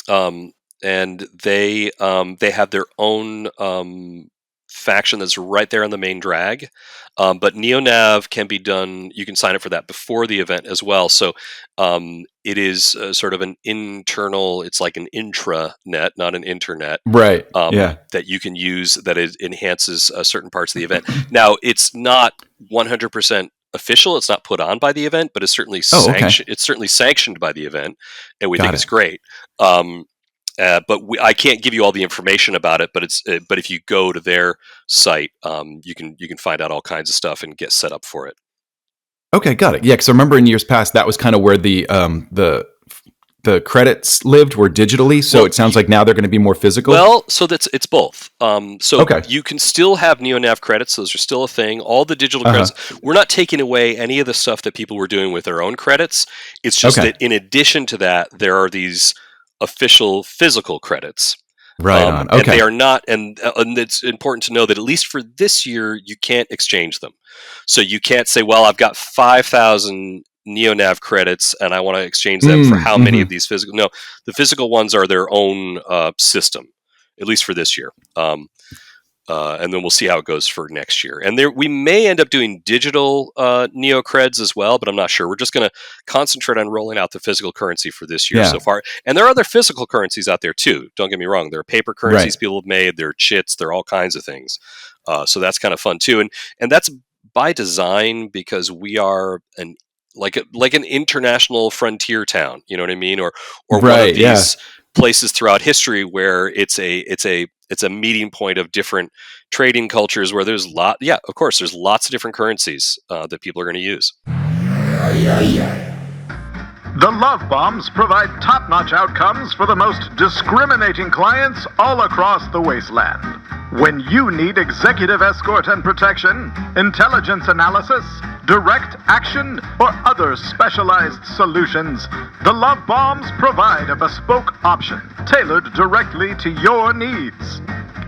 and they have their own faction that's right there on the main drag. But NeoNav can be done, you can sign up for that before the event as well. So it is sort of an internal, it's like an intranet, not an internet. Right. That you can use, that it enhances certain parts of the event. Now, it's not 100% official. It's not put on by the event, but it's certainly it's certainly sanctioned by the event, and we think it's great. But I can't give you all the information about it. But but if you go to their site, you can find out all kinds of stuff and get set up for it. Okay, got it. Yeah, because I remember in years past that was kind of where the credits lived, were digitally. So it sounds like now they're going to be more physical. Well, so it's both. You can still have NeoNav credits; those are still a thing. All the digital credits. We're not taking away any of the stuff that people were doing with their own credits. It's just that in addition to that, there are these official physical credits. Right on. Okay. And they are not, and it's important to know that at least for this year, you can't exchange them. So you can't say, well, I've got 5,000 NeoNav credits and I want to exchange them for how many of these physical. No, the physical ones are their own system, at least for this year. And then we'll see how it goes for next year. And we may end up doing digital NeoCreds as well, but I'm not sure. We're just going to concentrate on rolling out the physical currency for this year so far. And there are other physical currencies out there too. Don't get me wrong. There are paper currencies people have made. There are chits. There are all kinds of things. So that's kind of fun too. And that's by design, because we are like an international frontier town. You know what I mean? Or one of these places throughout history where it's a meeting point of different trading cultures, where there's of course there's lots of different currencies that people are going to use. The Love Bombs provide top-notch outcomes for the most discriminating clients all across the wasteland. When you need executive escort and protection, intelligence analysis, direct action, or other specialized solutions, the Love Bombs provide a bespoke option tailored directly to your needs.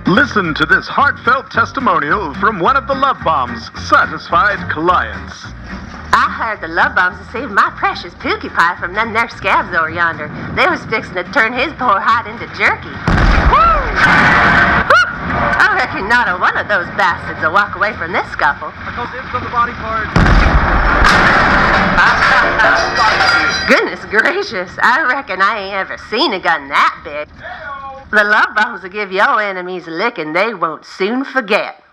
Listen to this heartfelt testimonial from one of the Love Bombs' satisfied clients. I hired the Love Bombs to save my precious Pookie Pie from them there scabs over yonder. They was fixing to turn his poor hide into jerky. Woo! Woo! I reckon not a one of those bastards will walk away from this scuffle. Because it's from the body part. Goodness gracious, I reckon I ain't ever seen a gun that big. The Love Bombs will give your enemies a licking they won't soon forget.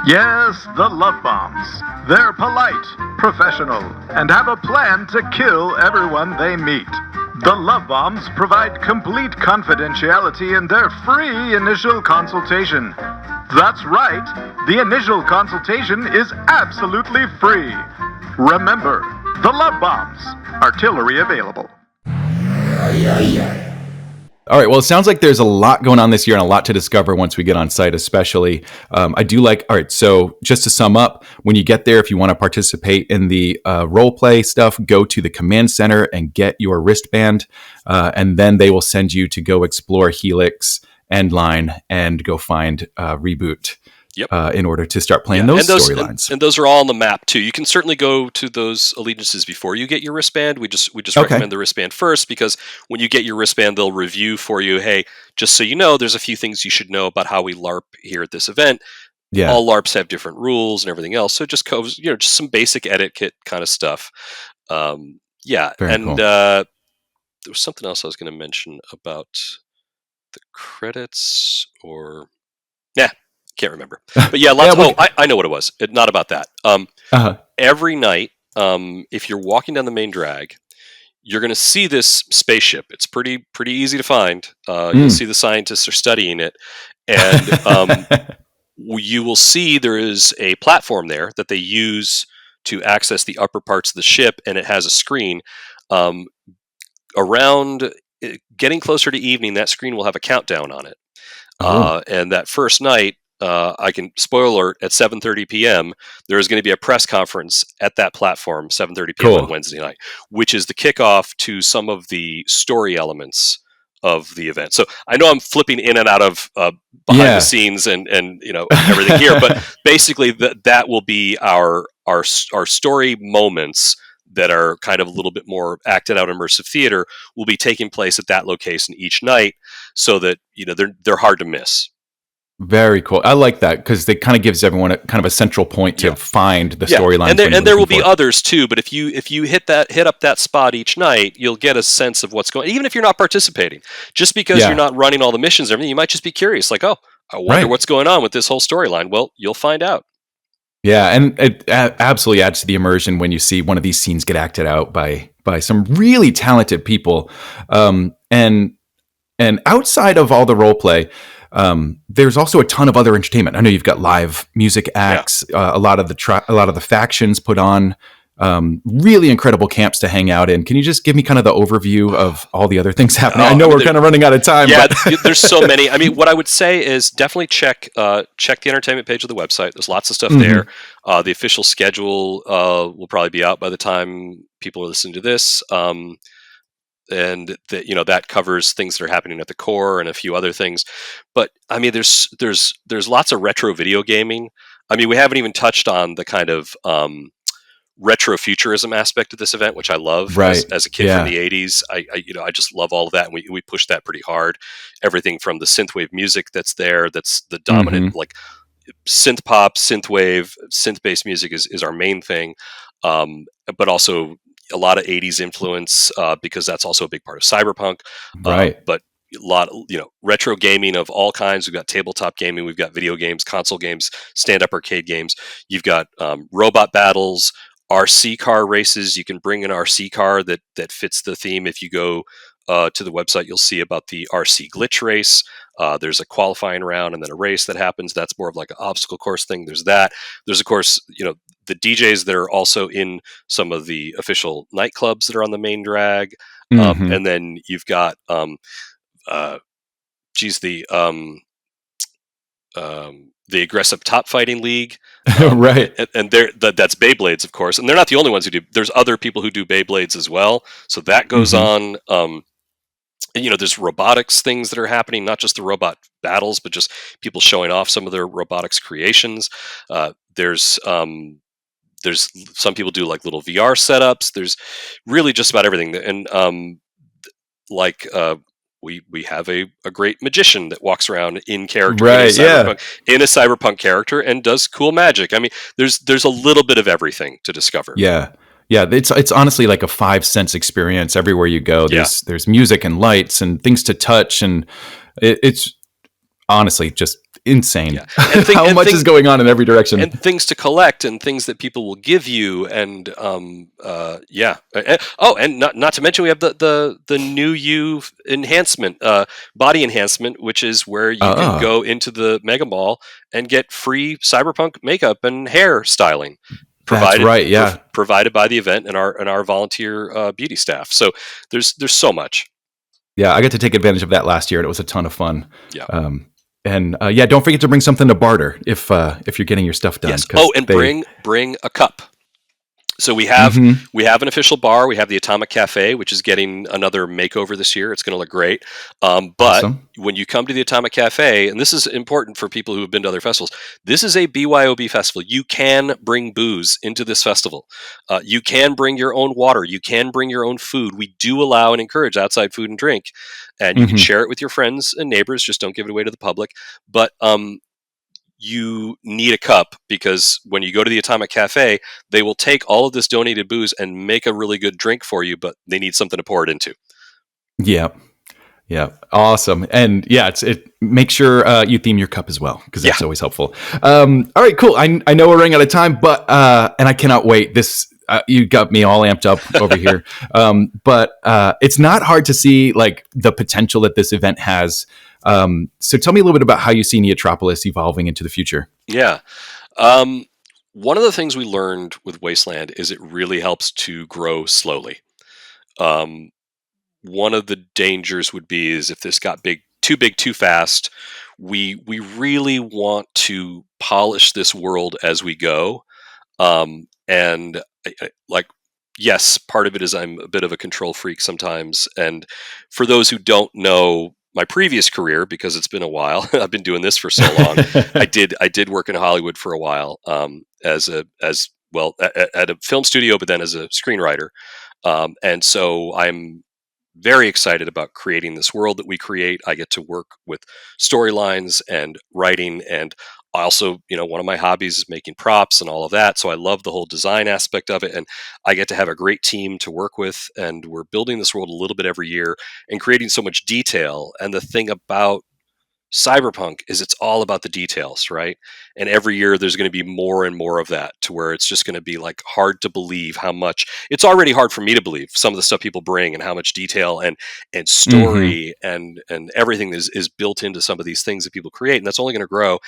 Yes, the Love Bombs. They're polite, professional, and have a plan to kill everyone they meet. The Love Bombs provide complete confidentiality in their free initial consultation. That's right, the initial consultation is absolutely free. Remember, the Love Bombs. Artillery available. All right. Well, it sounds like there's a lot going on this year and a lot to discover once we get on site, especially. I do like, all right, so just to sum up, when you get there, if you want to participate in the role play stuff, go to the command center and get your wristband. And then they will send you to go explore Helix, Endline, and go find Reboot. In order to start playing those storylines. And those are all on the map too. You can certainly go to those allegiances before you get your wristband. We just recommend the wristband first, because when you get your wristband, they'll review for you, hey, just so you know, there's a few things you should know about how we LARP here at this event. Yeah. All LARPs have different rules and everything else. So it just covers, just some basic etiquette kind of stuff. Very cool. there was something else I was going to mention about the credits, or can't remember. But yeah, lots. I know what it was. Not about that. Every night, if you're walking down the main drag, you're going to see this spaceship. It's pretty easy to find. You'll see the scientists are studying it, and you will see there is a platform there that they use to access the upper parts of the ship, and it has a screen. Around getting closer to evening, that screen will have a countdown on it. And that first night, I can spoiler alert, at 7:30 p.m. there is going to be a press conference at that platform, 7:30 p.m. on Wednesday night, which is the kickoff to some of the story elements of the event. So I know I'm flipping in and out of behind the scenes and everything here, but basically that will be our story moments that are kind of a little bit more acted out immersive theater will be taking place at that location each night, so that they're hard to miss. Very cool. I like that because it kind of gives everyone a kind of a central point to find the storyline. And there will be others too. But if you hit up that spot each night, you'll get a sense of what's going. Even if you're not participating, just because you're not running all the missions and everything, you might just be curious. Like, I wonder what's going on with this whole storyline. Well, you'll find out. Yeah, and it absolutely adds to the immersion when you see one of these scenes get acted out by some really talented people. And outside of all the role play, there's also a ton of other entertainment. I know you've got live music acts, a lot of the factions put on really incredible camps to hang out in. Can you just give me kind of the overview of all the other things happening? I know we're kind of running out of time. Yeah, but there's so many. I mean, what I would say is definitely check the entertainment page of the website. There's lots of stuff there. The official schedule will probably be out by the time people are listening to this. And that covers things that are happening at the core and a few other things. But I mean, there's lots of retro video gaming. I mean, we haven't even touched on the kind of retro futurism aspect of this event, which I love as a kid from the 80s. I just love all of that, and we push that pretty hard. Everything from the synthwave music that's there, that's the dominant like synth pop, synthwave, synth-based music is our main thing, but also a lot of 80s influence because that's also a big part of cyberpunk. But a lot of retro gaming of all kinds. We've got tabletop gaming, we've got video games, console games, stand-up arcade games. You've got robot battles, RC car races. You can bring an RC car that fits the theme. If you go to the website, you'll see about the RC glitch race. There's a qualifying round and then a race that happens. That's more of like an obstacle course thing. There's that. There's, of course, the DJs that are also in some of the official nightclubs that are on the main drag. And then you've got the aggressive top fighting league, right? And that's Beyblades, of course, and they're not the only ones who do. There's other people who do Beyblades as well, so that goes on. There's robotics things that are happening, not just the robot battles, but just people showing off some of their robotics creations. There's some people do like little VR setups. There's really just about everything, and we have a great magician that walks around in character in a cyberpunk character and does cool magic. I mean, there's a little bit of everything to discover. Yeah. It's honestly like a 5-sense experience everywhere you go. There's music and lights and things to touch, and it's honestly just insane how much is going on in every direction, and things to collect and things that people will give you, and and not to mention we have the new you enhancement, body enhancement, which is where you can go into the Mega Mall and get free cyberpunk makeup and hair styling. Provided by the event and our volunteer beauty staff. So there's so much. Yeah, I got to take advantage of that last year, and it was a ton of fun. Yeah. Don't forget to bring something to barter if you're getting your stuff done. Yes. Bring a cup. So we have an official bar. We have the Atomic Cafe, which is getting another makeover this year. It's going to look great. But awesome. When you come to the Atomic Cafe, and this is important for people who have been to other festivals, this is a BYOB festival. You can bring booze into this festival. You can bring your own water. You can bring your own food. We do allow and encourage outside food and drink. And you can share it with your friends and neighbors. Just don't give it away to the public. But you need a cup, because when you go to the Atomic Cafe, they will take all of this donated booze and make a really good drink for you, but they need something to pour it into. Yeah. Yeah. Awesome. And yeah, make sure you theme your cup as well, because that's always helpful. All right, cool. I know we're running out of time, but and I cannot wait. You got me all amped up over here. But it's not hard to see like the potential that this event has. So tell me a little bit about how you see Neotropolis evolving into the future. Yeah. One of the things we learned with Wasteland is it really helps to grow slowly. One of the dangers would be is if this got big too fast. We really want to polish this world as we go. And yes, part of it is I'm a bit of a control freak sometimes. And for those who don't know my previous career, because it's been a while, I've been doing this for so long. I did work in Hollywood for a while at a film studio, but then as a screenwriter. And so I'm very excited about creating this world that we create. I get to work with storylines and writing, and also, one of my hobbies is making props and all of that. So I love the whole design aspect of it, and I get to have a great team to work with, and we're building this world a little bit every year and creating so much detail. And the thing about CyberPunk is it's all about the details, right? And every year there's going to be more and more of that, to where it's just going to be like hard to believe how much. It's already hard for me to believe some of the stuff people bring and how much detail and story and everything is built into some of these things that people create, and that's only going to grow.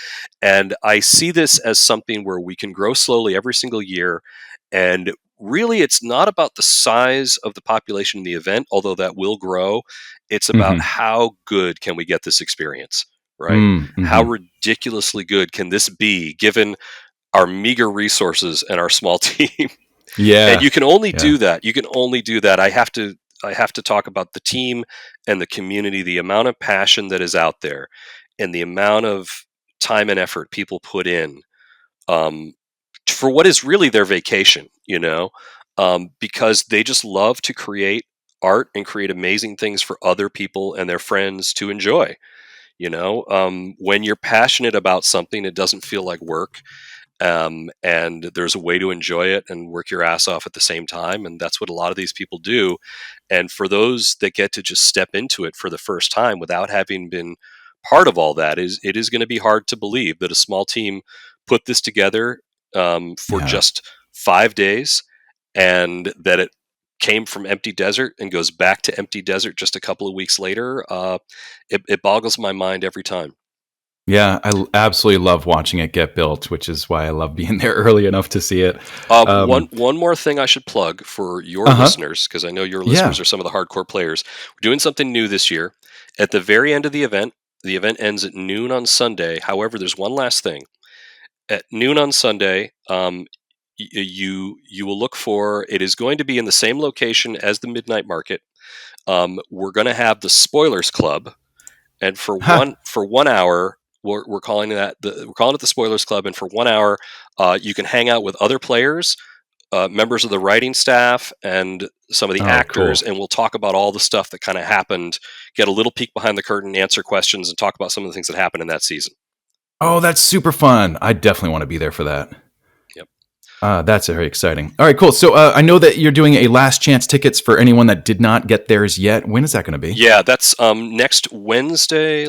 And I see this as something where we can grow slowly every single year. And really, it's not about the size of the population in the event, although that will grow. It's about how good can we get this experience, right? How ridiculously good can this be given our meager resources and our small team? Yeah. And you can only do that. You can only do that. I have to talk about the team and the community, the amount of passion that is out there, and the amount of time and effort people put in for what is really their vacation, because they just love to create art and create amazing things for other people and their friends to enjoy. When you're passionate about something, it doesn't feel like work. And there's a way to enjoy it and work your ass off at the same time. And that's what a lot of these people do. And for those that get to just step into it for the first time without having been part of all that, it is going to be hard to believe that a small team put this together for just 5 days, and that it came from empty desert and goes back to empty desert just a couple of weeks later. It boggles my mind every time. Yeah, I absolutely love watching it get built, which is why I love being there early enough to see it. One more thing I should plug for your listeners, because I know your listeners are some of the hardcore players. We're doing something new this year. At the very end of the event ends at noon on Sunday. However, there's one last thing. At noon on Sunday, you will look for, it is going to be in the same location as the Midnight Market. We're going to have the Spoilers Club, and for 1 hour, we're calling it the Spoilers Club. And for 1 hour, you can hang out with other players, members of the writing staff, and some of the actors, and we'll talk about all the stuff that kind of happened, get a little peek behind the curtain, answer questions, and talk about some of the things that happened in that season. Oh, that's super fun. I definitely want to be there for that. Yep. That's very exciting. All right, cool. So I know that you're doing a last chance tickets for anyone that did not get theirs yet. When is that going to be? Yeah, that's next Wednesday.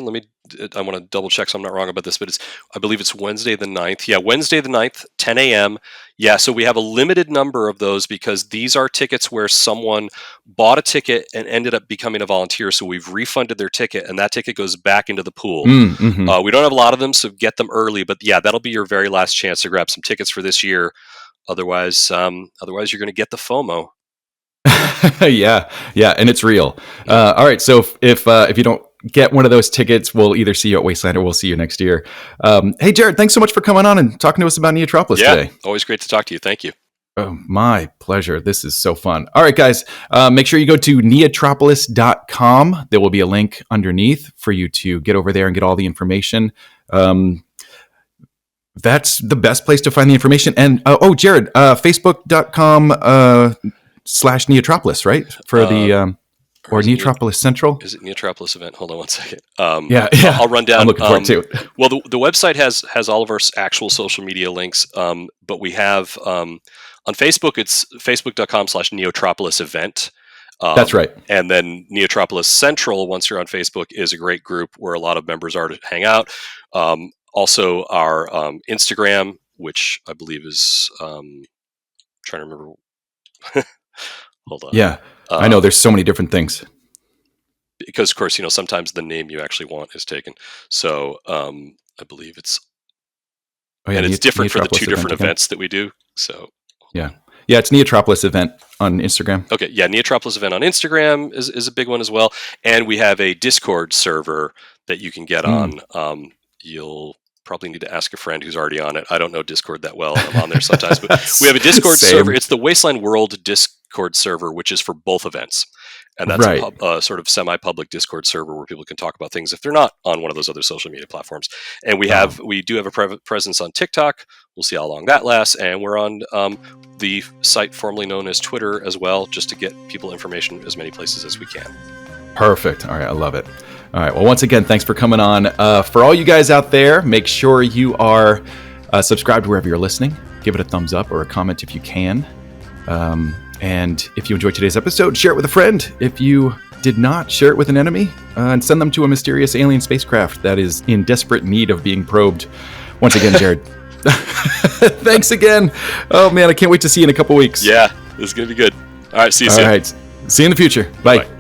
I want to double check so I'm not wrong about this, but I believe it's Wednesday the 9th. Yeah, Wednesday the 9th, 10 a.m. Yeah, so we have a limited number of those because these are tickets where someone bought a ticket and ended up becoming a volunteer. So we've refunded their ticket, and that ticket goes back into the pool. We don't have a lot of them, so get them early. But yeah, that'll be your very last chance to grab some tickets for this year. Otherwise, you're going to get the FOMO. yeah, and it's real. All right, so if you don't get one of those tickets, we'll either see you at Wasteland or we'll see you next year. Hey, Jared, thanks so much for coming on and talking to us about Neotropolis today. Always great to talk to you. Thank you. Oh, my pleasure. This is so fun. All right, guys, make sure you go to neotropolis.com. There will be a link underneath for you to get over there and get all the information. That's the best place to find the information. And, Jared, facebook.com/Neotropolis, right? For the, or Neotropolis Central. Is it Neotropolis event? Hold on one second. Yeah. I'll run down. I'm looking forward to it. Well, the website has all of our actual social media links, but we have, on Facebook, it's facebook.com/Neotropolis event. That's right. And then Neotropolis Central, once you're on Facebook, is a great group where a lot of members are to hang out. Also, our Instagram, which I believe is trying to remember. Hold on. Yeah, I know. There's so many different things. Because, of course, sometimes the name you actually want is taken. So I believe it's... Oh, yeah, and it's different for the two different again. events that we do. So yeah, it's Neotropolis event on Instagram. Okay, yeah, Neotropolis event on Instagram is a big one as well, and we have a Discord server that you can get on. You'll probably need to ask a friend who's already on it. I don't know Discord that well. I'm on there sometimes, but we have a Discord server. It's the Wasteland World Discord server, which is for both events. And that's a sort of semi-public Discord server where people can talk about things if they're not on one of those other social media platforms. And we do have a presence on TikTok. We'll see how long that lasts. And we're on the site formerly known as Twitter as well, just to get people information as many places as we can. Perfect. All right, I love it. All right, well, once again, thanks for coming on. For all you guys out there, make sure you are subscribed wherever you're listening. Give it a thumbs up or a comment if you can. And if you enjoyed today's episode, share it with a friend. If you did not, share it with an enemy and send them to a mysterious alien spacecraft that is in desperate need of being probed. Once again, Jared, thanks again. Oh, man, I can't wait to see you in a couple weeks. Yeah, this is going to be good. All right, see you soon. All right, see you in the future. Bye. Bye.